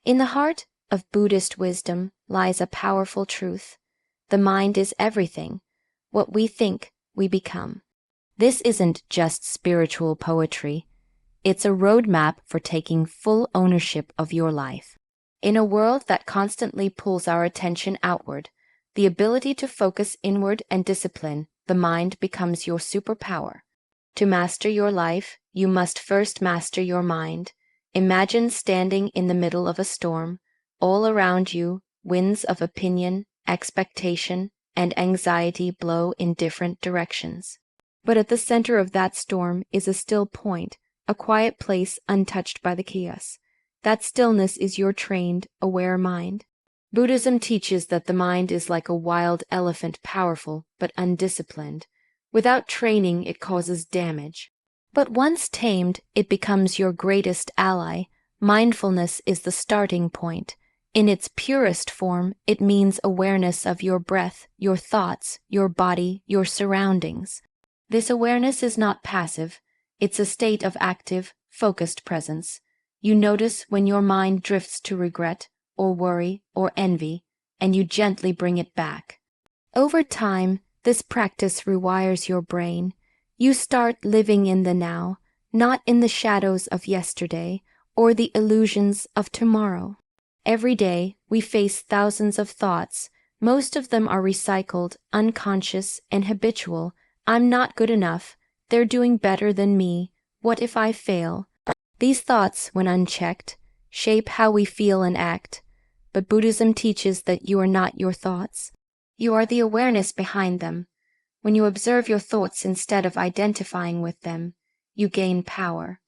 In the heart of Buddhist wisdom lies a powerful truth. The mind is everything. What we think, we become. This isn't just spiritual poetry. It's a roadmap for taking full ownership of your life. In a world that constantly pulls our attention outward, the ability to focus inward and discipline the mind becomes your superpower. To master your life, you must first master your mind. Imagine standing in the middle of a storm. All around you, winds of opinion, expectation, and anxiety blow in different directions. But at the center of that storm is a still point, a quiet place untouched by the chaos. That stillness is your trained, aware mind. Buddhism teaches that the mind is like a wild elephant, powerful but undisciplined. Without training, it causes damage. But once tamed, it becomes your greatest ally. Mindfulness is the starting point. In its purest form, it means awareness of your breath, your thoughts, your body, your surroundings. This awareness is not passive. It's a state of active, focused presence. You notice when your mind drifts to regret, or worry, or envy, and you gently bring it back. Over time, this practice rewires your brain. You start living in the now, not in the shadows of yesterday or the illusions of tomorrow. Every day, we face thousands of thoughts. Most of them are recycled, unconscious, and habitual. I'm not good enough. They're doing better than me. What if I fail? These thoughts, when unchecked, shape how we feel and act. But Buddhism teaches that you are not your thoughts. You are the awareness behind them. When you observe your thoughts instead of identifying with them, you gain power.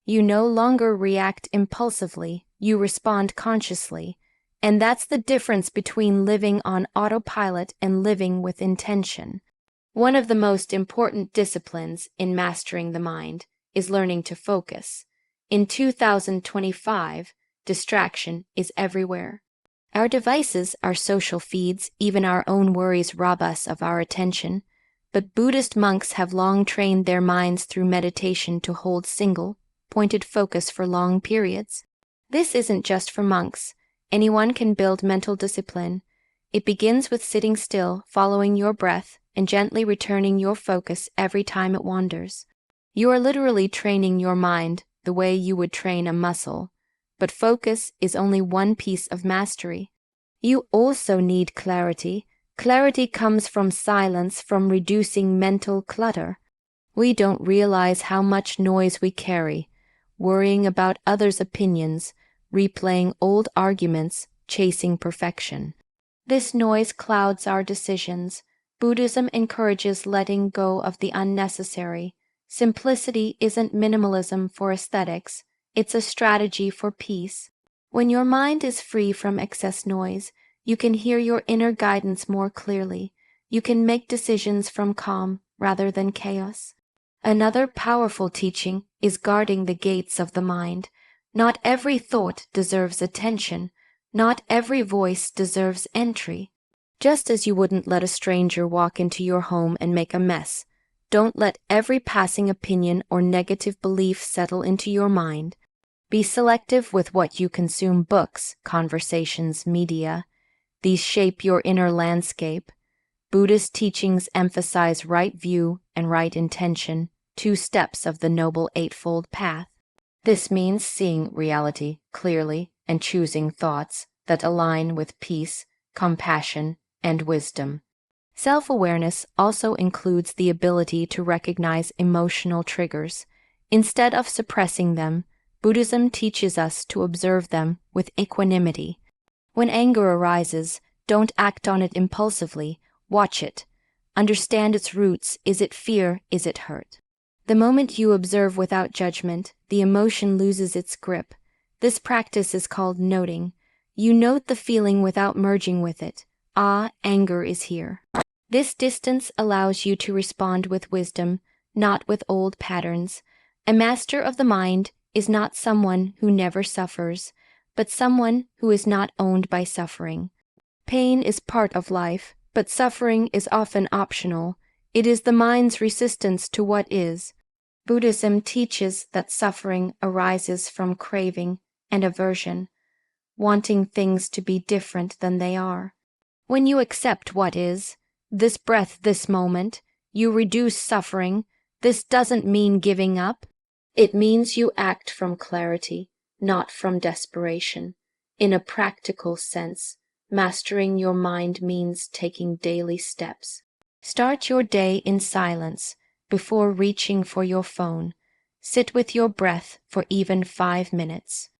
You no longer react impulsively, you respond consciously. And that's the difference between living on autopilot and living with intention. One of the most important disciplines in mastering the mind is learning to focus. In 2025, distraction is everywhere. Our devices, our social feeds, even our own worries rob us of our attention. But Buddhist monks have long trained their minds through meditation to hold single, pointed focus for long periods. This isn't just for monks. Anyone can build mental discipline. It begins with sitting still, following your breath, and gently returning your focus every time it wanders. You are literally training your mind the way you would train a muscle. But focus is only one piece of mastery. You also need clarity. Clarity comes from silence, from reducing mental clutter. We don't realize how much noise we carry, worrying about others' opinions, replaying old arguments, chasing perfection. This noise clouds our decisions. Buddhism encourages letting go of the unnecessary. Simplicity isn't minimalism for aesthetics. It's a strategy for peace. When your mind is free from excess noise, you can hear your inner guidance more clearly. You can make decisions from calm rather than chaos. Another powerful teaching is guarding the gates of the mind. Not every thought deserves attention. Not every voice deserves entry. Just as you wouldn't let a stranger walk into your home and make a mess, don't let every passing opinion or negative belief settle into your mind. Be selective with what you consume: books, conversations, media. These shape your inner landscape. Buddhist teachings emphasize right view and right intention, 2 steps of the Noble Eightfold Path. This means seeing reality clearly and choosing thoughts that align with peace, compassion, and wisdom. Self-awareness also includes the ability to recognize emotional triggers. Instead of suppressing them, Buddhism teaches us to observe them with equanimity. When anger arises, don't act on it impulsively. Watch it. Understand its roots. Is it fear? Is it hurt? The moment you observe without judgment, the emotion loses its grip. This practice is called noting. You note the feeling without merging with it. Ah, anger is here. This distance allows you to respond with wisdom, not with old patterns. A master of the mind is not someone who never suffers, but someone who is not owned by suffering. Pain is part of life, but suffering is often optional. It is the mind's resistance to what is. Buddhism teaches that suffering arises from craving and aversion. wanting things to be different than they are. When you accept what is, this breath, this moment, you reduce suffering. This doesn't mean giving up. It means you act from clarity, not from desperation. In a practical sense, mastering your mind means taking daily steps. Start your day in silence before reaching for your phone. Sit with your breath for even 5 minutes.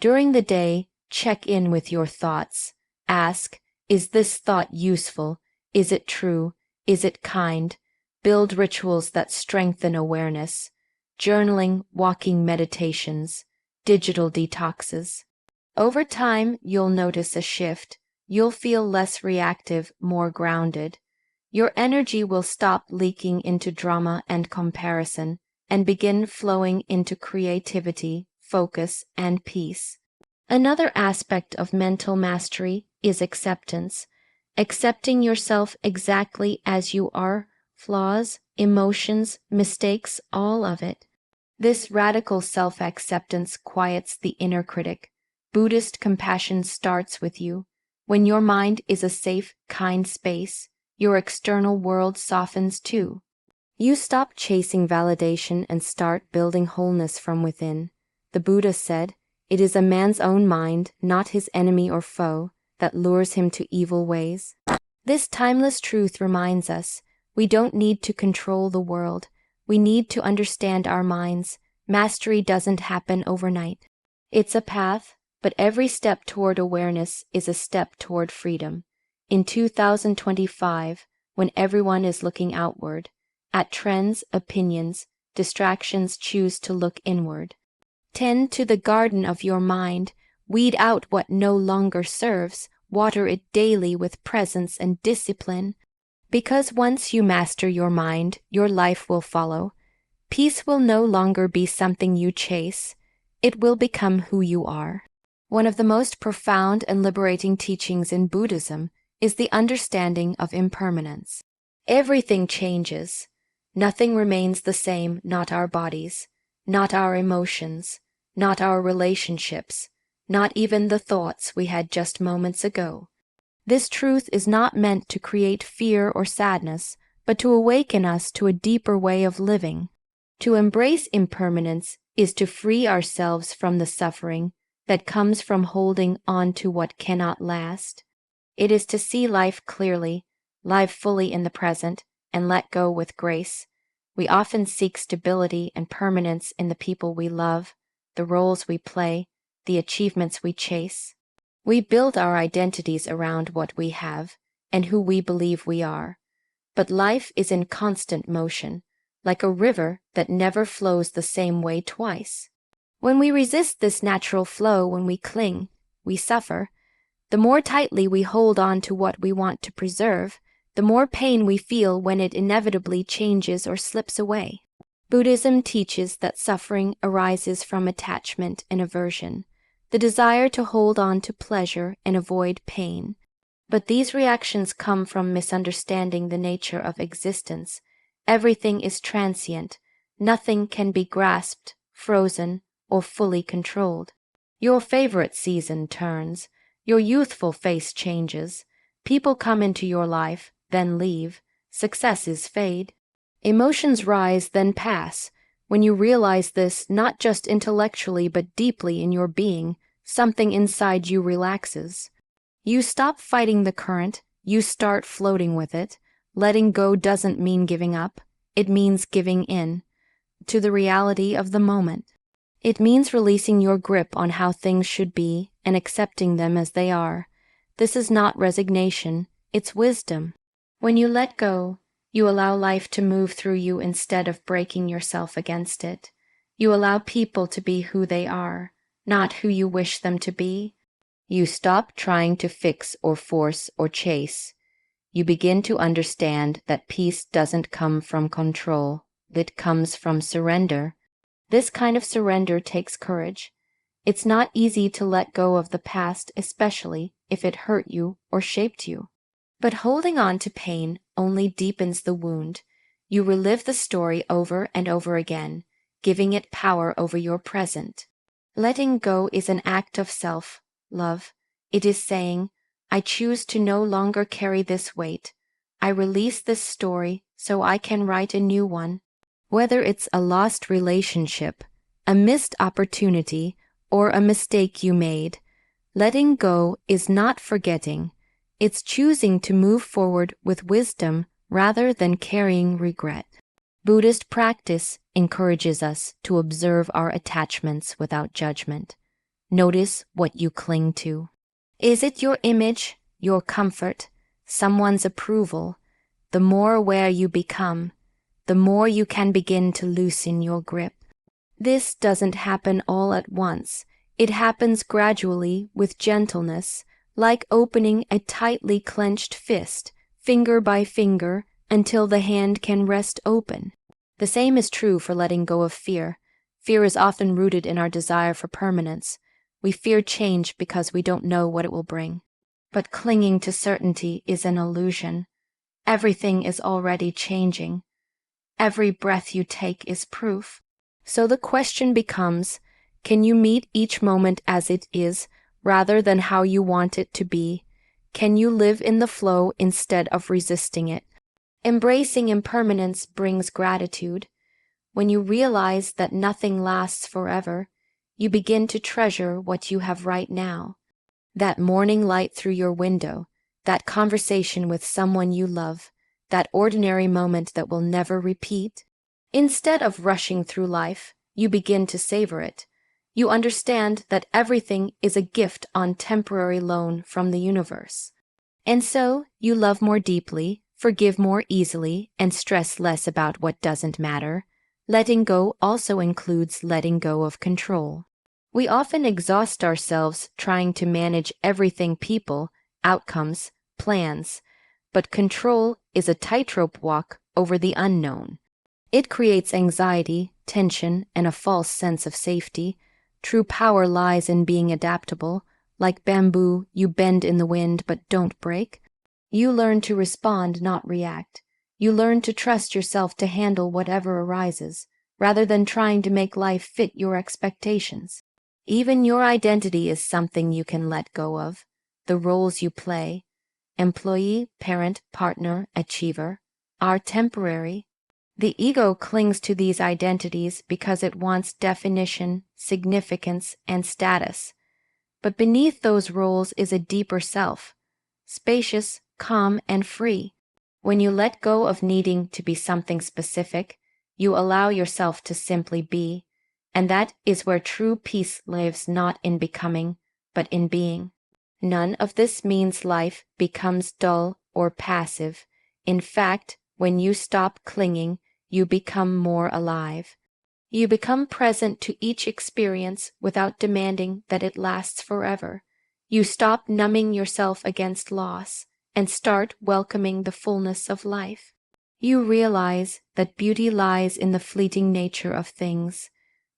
During the day, check in with your thoughts. Ask, is this thought useful? Is it true? Is it kind? Build rituals that strengthen awareness. Journaling, walking meditations, digital detoxes. Over time, you'll notice a shift. You'll feel less reactive, more grounded. Your energy will stop leaking into drama and comparison and begin flowing into creativity, focus, and peace. Another aspect of mental mastery is acceptance. Accepting yourself exactly as you are, flaws, emotions, mistakes, all of it. This radical self-acceptance quiets the inner critic. Buddhist compassion starts with you. When your mind is a safe, kind space, your external world softens too. You stop chasing validation and start building wholeness from within. The Buddha said, "It is a man's own mind, not his enemy or foe, that lures him to evil ways." This timeless truth reminds us, we don't need to control the world. We need to understand our minds. Mastery doesn't happen overnight. It's a path, but every step toward awareness is a step toward freedom. In 2025, when everyone is looking outward, at trends, opinions, distractions, choose to look inward. Tend to the garden of your mind, weed out what no longer serves, water it daily with presence and discipline. Because once you master your mind, your life will follow. Peace will no longer be something you chase. It will become who you are. One of the most profound and liberating teachings in Buddhism is the understanding of impermanence. Everything changes. Nothing remains the same, not our bodies, not our emotions, not our relationships, not even the thoughts we had just moments ago. This truth is not meant to create fear or sadness, but to awaken us to a deeper way of living. To embrace impermanence is to free ourselves from the suffering that comes from holding on to what cannot last. It is to see life clearly, live fully in the present, and let go with grace. We often seek stability and permanence in the people we love, the roles we play, the achievements we chase. We build our identities around what we have and who we believe we are. But life is in constant motion, like a river that never flows the same way twice. When we resist this natural flow, when we cling, we suffer. The more tightly we hold on to what we want to preserve, the more pain we feel when it inevitably changes or slips away. Buddhism teaches that suffering arises from attachment and aversion, the desire to hold on to pleasure and avoid pain. But these reactions come from misunderstanding the nature of existence. Everything is transient. Nothing can be grasped, frozen, or fully controlled. Your favorite season turns. Your youthful face changes. People come into your life, then leave. Successes fade. Emotions rise, then pass. When you realize this, not just intellectually but deeply in your being, something inside you relaxes. You stop fighting the current, you start floating with it. Letting go doesn't mean giving up, it means giving in to the reality of the moment. It means releasing your grip on how things should be and accepting them as they are. This is not resignation, it's wisdom. When you let go, you allow life to move through you instead of breaking yourself against it. You allow people to be who they are, not who you wish them to be. You stop trying to fix or force or chase. You begin to understand that peace doesn't come from control, it comes from surrender. This kind of surrender takes courage. It's not easy to let go of the past, especially if it hurt you or shaped you. But holding on to pain only deepens the wound. You relive the story over and over again, giving it power over your present. Letting go is an act of self, love. It is saying, I choose to no longer carry this weight. I release this story so I can write a new one. Whether it's a lost relationship, a missed opportunity, or a mistake you made, letting go is not forgetting. It's choosing to move forward with wisdom rather than carrying regret. Buddhist practice encourages us to observe our attachments without judgment. Notice what you cling to. Is it your image, your comfort, someone's approval? The more aware you become, the more you can begin to loosen your grip. This doesn't happen all at once. It happens gradually with gentleness, like opening a tightly clenched fist, finger by finger, until the hand can rest open. The same is true for letting go of fear. Fear is often rooted in our desire for permanence. We fear change because we don't know what it will bring. But clinging to certainty is an illusion. Everything is already changing. Every breath you take is proof. So the question becomes, can you meet each moment as it is, rather than how you want it to be? Can you live in the flow instead of resisting it? Embracing impermanence brings gratitude. When you realize that nothing lasts forever, you begin to treasure what you have right now. That morning light through your window, that conversation with someone you love, that ordinary moment that will never repeat. Instead of rushing through life, you begin to savor it. You understand that everything is a gift on temporary loan from the universe. And so, you love more deeply, forgive more easily, and stress less about what doesn't matter. Letting go also includes letting go of control. We often exhaust ourselves trying to manage everything: people, outcomes, plans. But control is a tightrope walk over the unknown. It creates anxiety, tension, and a false sense of safety. True power lies in being adaptable. Like bamboo, you bend in the wind but don't break. You learn to respond, not react. You learn to trust yourself to handle whatever arises, rather than trying to make life fit your expectations. Even your identity is something you can let go of. The roles you play, employee, parent, partner, achiever, are temporary. The ego clings to these identities because it wants definition, significance, and status. But beneath those roles is a deeper self, spacious, calm, and free. When you let go of needing to be something specific, you allow yourself to simply be, and that is where true peace lives, not in becoming, but in being. None of this means life becomes dull or passive. In fact, when you stop clinging, you become more alive. You become present to each experience without demanding that it lasts forever. You stop numbing yourself against loss and start welcoming the fullness of life. You realize that beauty lies in the fleeting nature of things.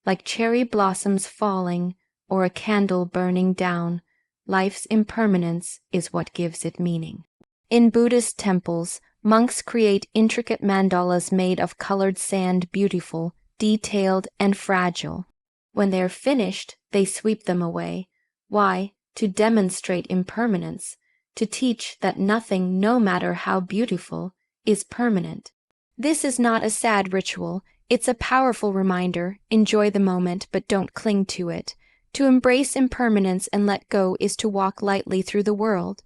Like cherry blossoms falling or a candle burning down, life's impermanence is what gives it meaning. In Buddhist temples, monks create intricate mandalas made of colored sand, beautiful, detailed, and fragile. When they are finished, they sweep them away. Why? To demonstrate impermanence, to teach that nothing, no matter how beautiful, is permanent. This is not a sad ritual. It's a powerful reminder. Enjoy the moment, but don't cling to it. To embrace impermanence and let go is to walk lightly through the world.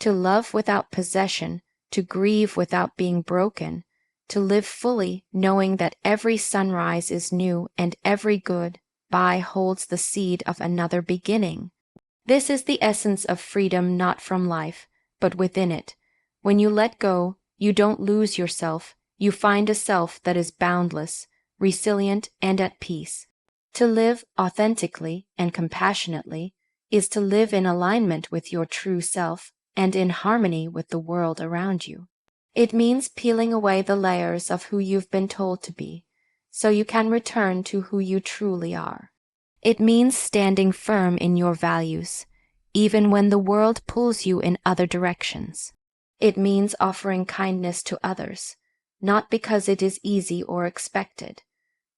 To love without possession, to grieve without being broken, to live fully, knowing that every sunrise is new and every goodbye holds the seed of another beginning. This is the essence of freedom, not from life, but within it. When you let go, you don't lose yourself. You find a self that is boundless, resilient, and at peace. To live authentically and compassionately is to live in alignment with your true self and in harmony with the world around you. It means peeling away the layers of who you've been told to be, so you can return to who you truly are. It means standing firm in your values, even when the world pulls you in other directions. It means offering kindness to others, not because it is easy or expected,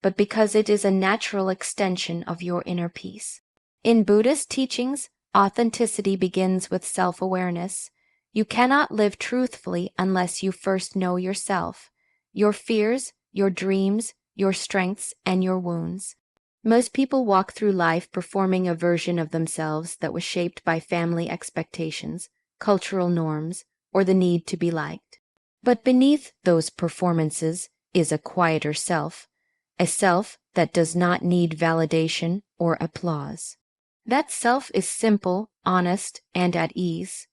but because it is a natural extension of your inner peace. In Buddhist teachings, Authenticity begins with self-awareness. You cannot live truthfully unless you first know yourself, your fears, your dreams, your strengths, and your wounds. Most people walk through life performing a version of themselves that was shaped by family expectations, cultural norms, or the need to be liked. But beneath those performances is a quieter self, a self that does not need validation or applause. That self is simple, honest, and at ease.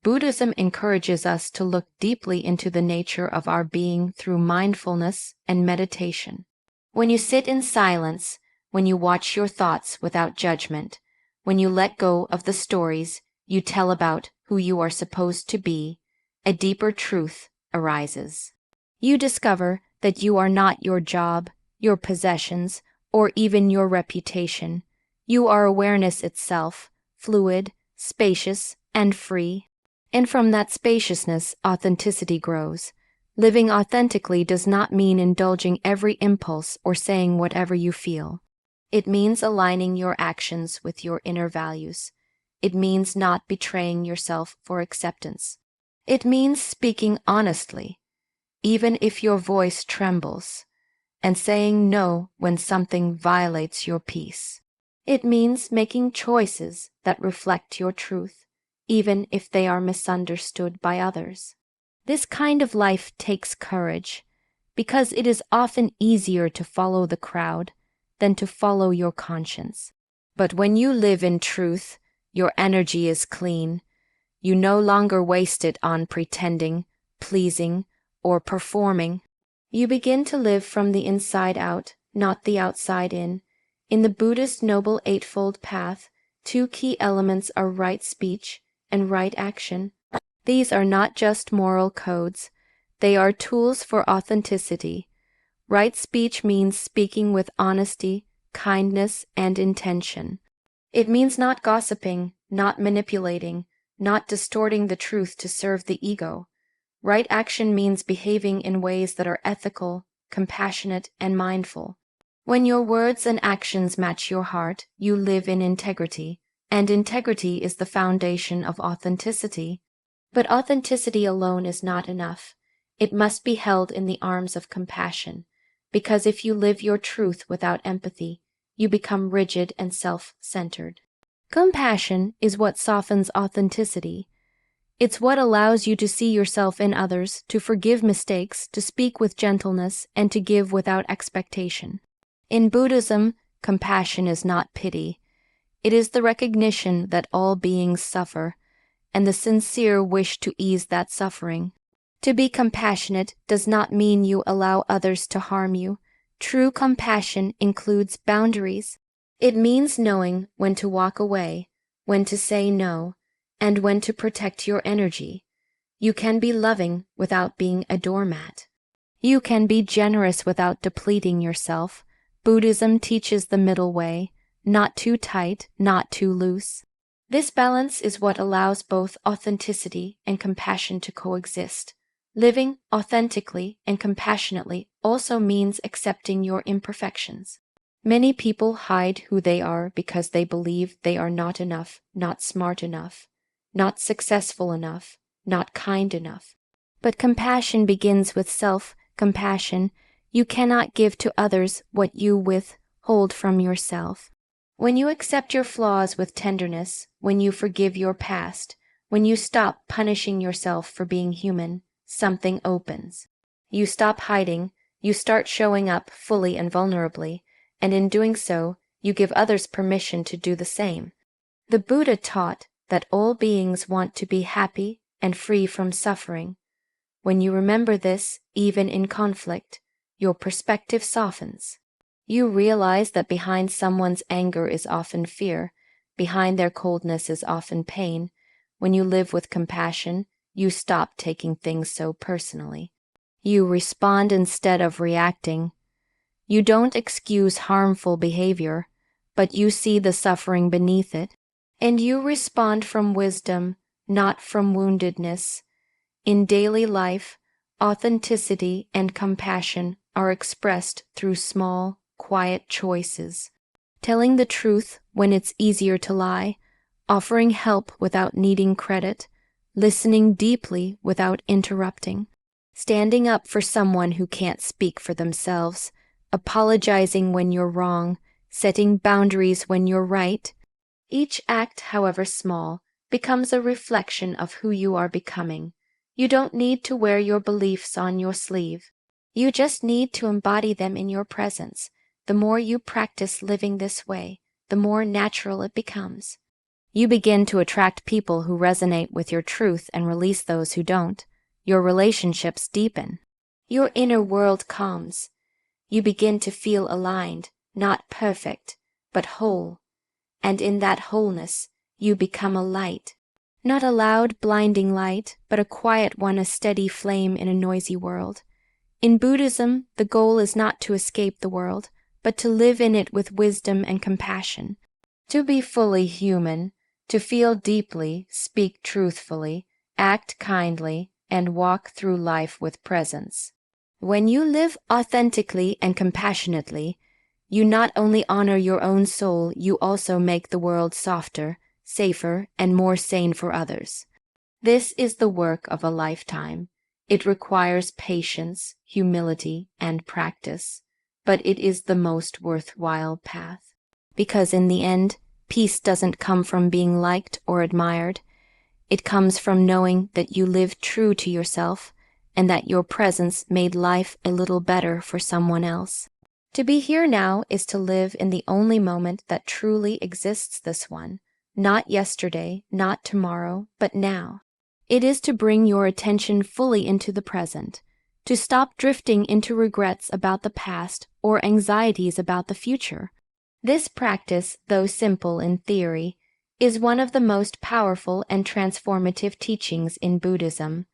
Buddhism encourages us to look deeply into the nature of our being through mindfulness and meditation. When you sit in silence, when you watch your thoughts without judgment, when you let go of the stories you tell about who you are supposed to be, a deeper truth arises. You discover that you are not your job, your possessions, or even your reputation. You are awareness itself, fluid, spacious, and free. And from that spaciousness, authenticity grows. Living authentically does not mean indulging every impulse or saying whatever you feel. It means aligning your actions with your inner values. It means not betraying yourself for acceptance. It means speaking honestly, even if your voice trembles, and saying no when something violates your peace. It means making choices that reflect your truth, even if they are misunderstood by others. This kind of life takes courage, because it is often easier to follow the crowd than to follow your conscience. But when you live in truth, your energy is clean. You no longer waste it on pretending, pleasing, or performing. You begin to live from the inside out, not the outside in. In the Buddhist Noble Eightfold Path, two key elements are right speech and right action. These are not just moral codes, they are tools for authenticity. Right speech means speaking with honesty, kindness, and intention. It means not gossiping, not manipulating, not distorting the truth to serve the ego. Right action means behaving in ways that are ethical, compassionate, and mindful. When your words and actions match your heart, you live in integrity, and integrity is the foundation of authenticity. But authenticity alone is not enough. It must be held in the arms of compassion, because if you live your truth without empathy, you become rigid and self-centered. Compassion is what softens authenticity. It's what allows you to see yourself in others, to forgive mistakes, to speak with gentleness, and to give without expectation. In Buddhism, compassion is not pity. It is the recognition that all beings suffer, and the sincere wish to ease that suffering. To be compassionate does not mean you allow others to harm you. True compassion includes boundaries. It means knowing when to walk away, when to say no, and when to protect your energy. You can be loving without being a doormat. You can be generous without depleting yourself. Buddhism teaches the middle way, not too tight, not too loose. This balance is what allows both authenticity and compassion to coexist. Living authentically and compassionately also means accepting your imperfections. Many people hide who they are because they believe they are not enough, not smart enough, not successful enough, not kind enough. But compassion begins with self-compassion. You cannot give to others what you withhold from yourself. When you accept your flaws with tenderness, when you forgive your past, when you stop punishing yourself for being human, something opens. You stop hiding, you start showing up fully and vulnerably, and in doing so, you give others permission to do the same. The Buddha taught that all beings want to be happy and free from suffering. When you remember this, even in conflict, your perspective softens. You realize that behind someone's anger is often fear, behind their coldness is often pain. When you live with compassion, you stop taking things so personally. You respond instead of reacting. You don't excuse harmful behavior, but you see the suffering beneath it, and you respond from wisdom, not from woundedness. In daily life, authenticity and compassion are expressed through small, quiet choices. Telling the truth when it's easier to lie, offering help without needing credit, listening deeply without interrupting, standing up for someone who can't speak for themselves, apologizing when you're wrong, setting boundaries when you're right. Each act, however small, becomes a reflection of who you are becoming. You don't need to wear your beliefs on your sleeve. You just need to embody them in your presence. The more you practice living this way, the more natural it becomes. You begin to attract people who resonate with your truth and release those who don't. Your relationships deepen. Your inner world calms. You begin to feel aligned, not perfect, but whole. And in that wholeness, you become a light. Not a loud, blinding light, but a quiet one, a steady flame in a noisy world. In Buddhism, the goal is not to escape the world, but to live in it with wisdom and compassion. To be fully human, to feel deeply, speak truthfully, act kindly, and walk through life with presence. When you live authentically and compassionately, you not only honor your own soul, you also make the world softer, safer, and more sane for others. This is the work of a lifetime. It requires patience, humility, and practice, but it is the most worthwhile path. Because in the end, peace doesn't come from being liked or admired. It comes from knowing that you live true to yourself and that your presence made life a little better for someone else. To be here now is to live in the only moment that truly exists, this one. Not yesterday, not tomorrow, but now. It is to bring your attention fully into the present, to stop drifting into regrets about the past or anxieties about the future. This practice, though simple in theory, is one of the most powerful and transformative teachings in Buddhism,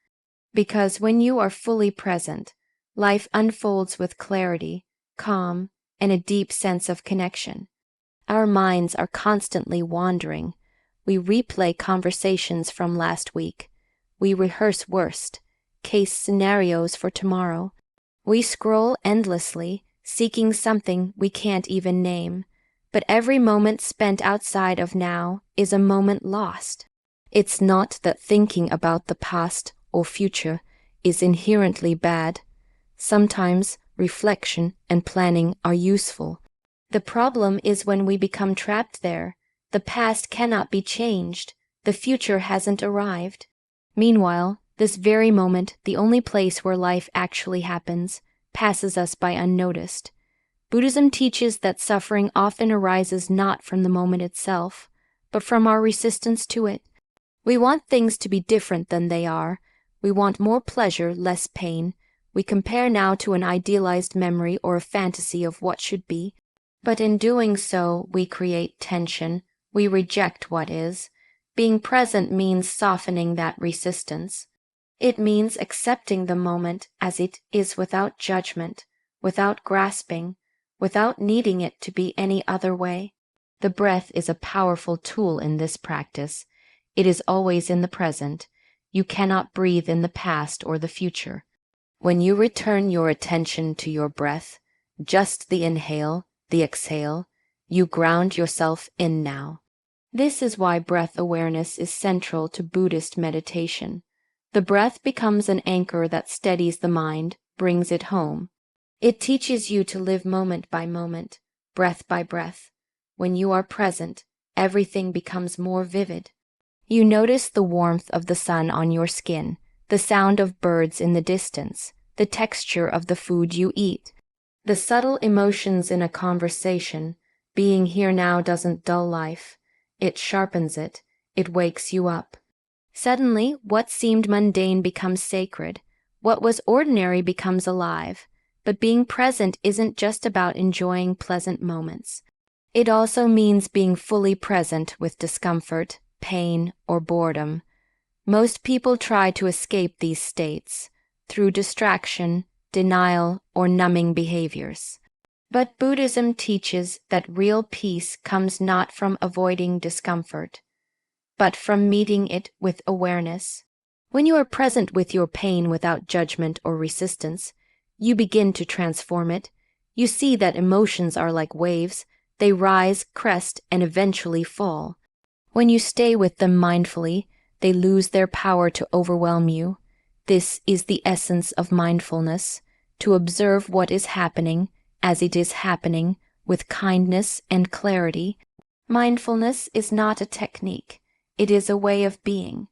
because when you are fully present, life unfolds with clarity, calm, and a deep sense of connection. Our minds are constantly wandering. We replay conversations from last week. We rehearse worst-case scenarios for tomorrow. We scroll endlessly, seeking something we can't even name. But every moment spent outside of now is a moment lost. It's not that thinking about the past or future is inherently bad. Sometimes reflection and planning are useful. The problem is when we become trapped there. The past cannot be changed. The future hasn't arrived. Meanwhile, this very moment, the only place where life actually happens, passes us by unnoticed. Buddhism teaches that suffering often arises not from the moment itself, but from our resistance to it. We want things to be different than they are. We want more pleasure, less pain. We compare now to an idealized memory or a fantasy of what should be. But in doing so, we create tension. We reject what is. Being present means softening that resistance. It means accepting the moment as it is without judgment, without grasping, without needing it to be any other way. The breath is a powerful tool in this practice. It is always in the present. You cannot breathe in the past or the future. When you return your attention to your breath, just the inhale, the exhale, you ground yourself in now. This is why breath awareness is central to Buddhist meditation. The breath becomes an anchor that steadies the mind, brings it home. It teaches you to live moment by moment, breath by breath. When you are present, everything becomes more vivid. You notice the warmth of the sun on your skin, the sound of birds in the distance, the texture of the food you eat, the subtle emotions in a conversation. Being here now doesn't dull life. It sharpens it. It wakes you up. Suddenly, what seemed mundane becomes sacred. What was ordinary becomes alive. But being present isn't just about enjoying pleasant moments. It also means being fully present with discomfort, pain, or boredom. Most people try to escape these states through distraction, denial, or numbing behaviors. But Buddhism teaches that real peace comes not from avoiding discomfort, but from meeting it with awareness. When you are present with your pain without judgment or resistance, you begin to transform it. You see that emotions are like waves. They rise, crest, and eventually fall. When you stay with them mindfully, they lose their power to overwhelm you. This is the essence of mindfulness, to observe what is happening as it is happening with kindness and clarity. Mindfulness is not a technique, it is a way of being.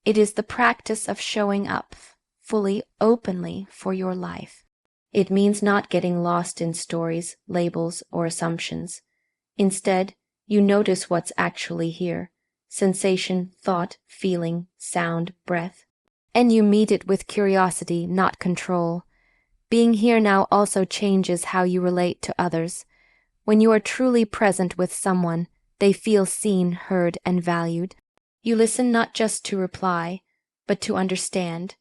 It is the practice of showing up fully, openly for your life. It means not getting lost in stories, labels, or assumptions. Instead, you notice what's actually here: sensation, thought, feeling, sound, breath. And you meet it with curiosity, not control. Being here now also changes how you relate to others. When you are truly present with someone, they feel seen, heard, and valued. You listen not just to reply, but to understand.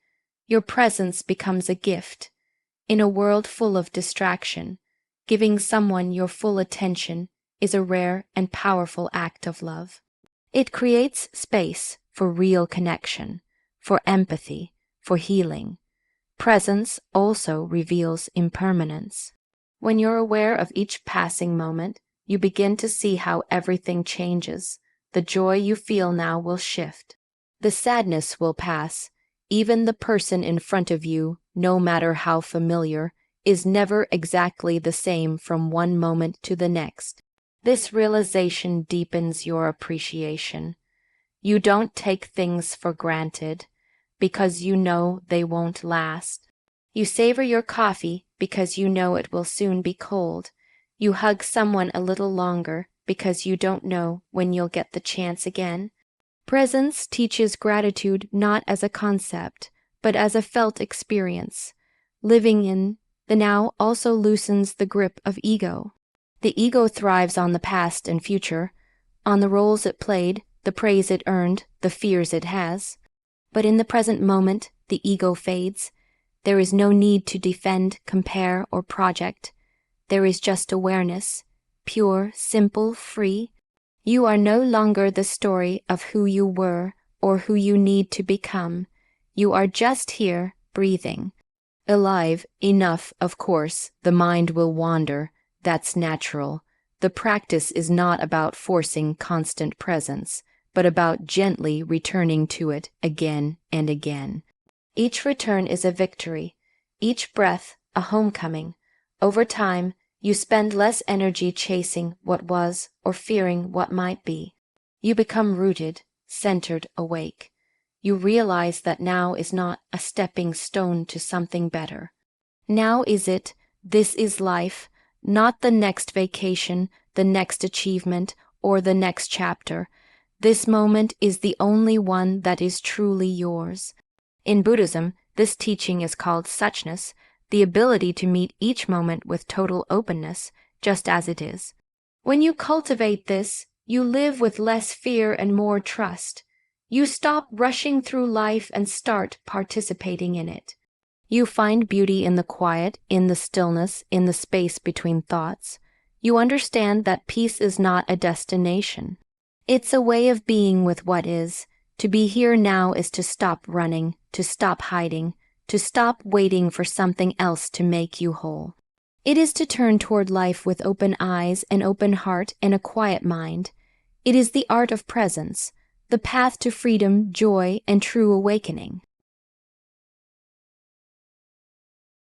Your presence becomes a gift. In a world full of distraction, giving someone your full attention is a rare and powerful act of love. It creates space for real connection, for empathy, for healing. Presence also reveals impermanence. When you're aware of each passing moment, you begin to see how everything changes. The joy you feel now will shift. The sadness will pass. Even the person in front of you, no matter how familiar, is never exactly the same from one moment to the next. This realization deepens your appreciation. You don't take things for granted because you know they won't last. You savor your coffee because you know it will soon be cold. You hug someone a little longer because you don't know when you'll get the chance again. Presence teaches gratitude not as a concept, but as a felt experience. Living in the now also loosens the grip of ego. The ego thrives on the past and future, on the roles it played, the praise it earned, the fears it has. But in the present moment, the ego fades. There is no need to defend, compare, or project. There is just awareness, pure, simple, free. You are no longer the story of who you were or who you need to become. You are just here, breathing. Alive enough, of course, the mind will wander. That's natural. The practice is not about forcing constant presence, but about gently returning to it again and again. Each return is a victory, each breath a homecoming. Over time, you spend less energy chasing what was or fearing what might be. You become rooted, centered, awake. You realize that now is not a stepping stone to something better. Now is it, this is life, not the next vacation, the next achievement, or the next chapter. This moment is the only one that is truly yours. In Buddhism, this teaching is called suchness, the ability to meet each moment with total openness, just as it is. When you cultivate this, you live with less fear and more trust. You stop rushing through life and start participating in it. You find beauty in the quiet, in the stillness, in the space between thoughts. You understand that peace is not a destination. It's a way of being with what is. To be here now is to stop running, to stop hiding, to stop waiting for something else to make you whole. It is to turn toward life with open eyes, an open heart, and a quiet mind. It is the art of presence, the path to freedom, joy, and true awakening.